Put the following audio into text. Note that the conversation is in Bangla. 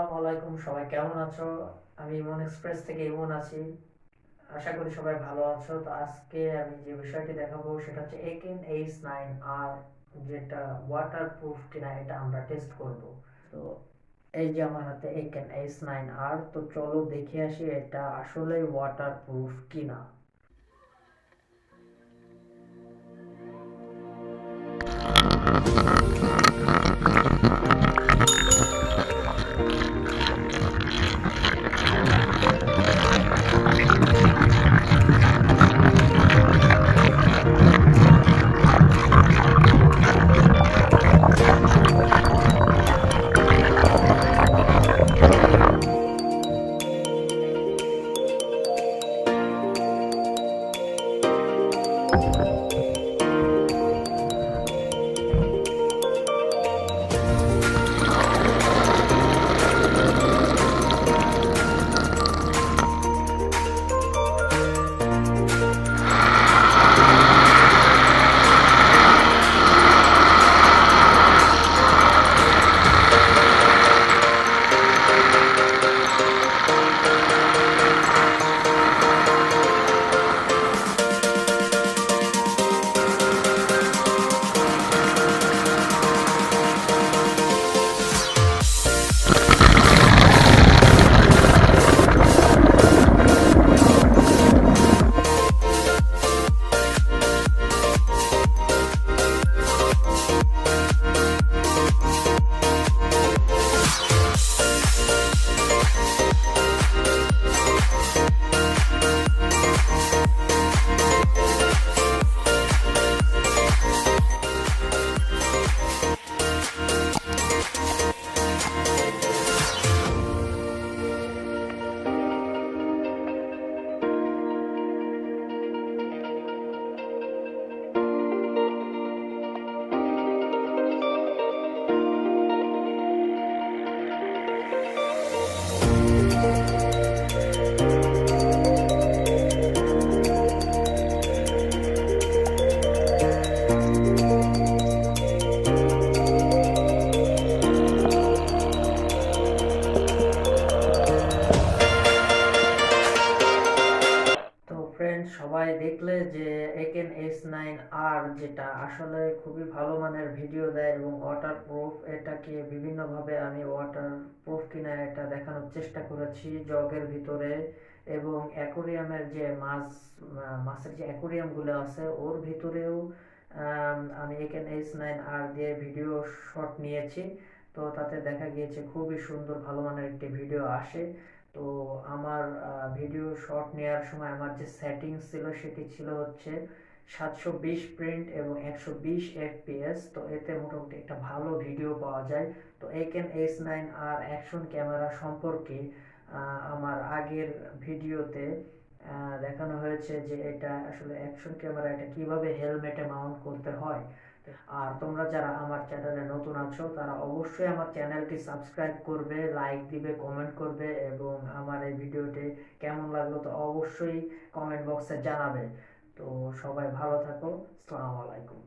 আসসালামু আলাইকুম, সবাই কেমন আছো? আমি ইমন এক্সপ্রেস থেকে ইমন আছি। আশা করি সবাই ভালো আছো। তো আজকে আমি যে বিষয়টি দেখাবো সেটা হচ্ছে একেন H9R, যেটা ওয়াটার প্রুফ কিনা এটা আমরা টেস্ট করব। তো এই যে আমার হাতে একেন H9R, তো চলো দেখে আসি এটা আসলে ওয়াটার প্রুফ কিনা। তো ফ্রেন্ড, সবাই দেখলে যে একেন H9R যেটা আসলে খুবই ভালো মানের ভিডিও দেয় এবং ওয়াটার প্রুফ। এটাকে বিভিন্নভাবে আমি ওয়াটার প্রুফ কিনা এটা দেখানোর চেষ্টা করেছি জগের ভিতরে, এবং অ্যাকোরিয়ামের যে মাছের যে অ্যাকোরিয়ামগুলো আছে ওর ভিতরেও আমি একেন H9R দিয়ে ভিডিও শট নিয়েছি। তো তাতে দেখা গিয়েছে খুবই সুন্দর ভালো মানের একটি ভিডিও আসে। তো আমার ভিডিও শট নেওয়ার সময় আমার যে সেটিংস ছিল সেটি ছিল হচ্ছে 720 প্রিন্ট এবং 120 fps। তো এতে মোটামুটি একটা ভালো ভিডিও পাওয়া যায়। তো একেন H9R অ্যাকশন ক্যামেরা সম্পর্কে আমার আগের ভিডিওতে দেখানো হয়েছে যে এটা আসলে অ্যাকশন ক্যামেরা এটা কিভাবে হেলমেটে মাউন্ট করতে হয়। আর তোমরা যারা আমার চ্যানেলে নতুন আছো তারা অবশ্যই আমার চ্যানেলটি সাবস্ক্রাইব করবে, লাইক দিবে, কমেন্ট করবে, এবং আমার এই ভিডিওটি কেমন লাগলো তো অবশ্যই কমেন্ট বক্সে জানাবে। তো সবাই ভালো থাকো। আসসালামু আলাইকুম।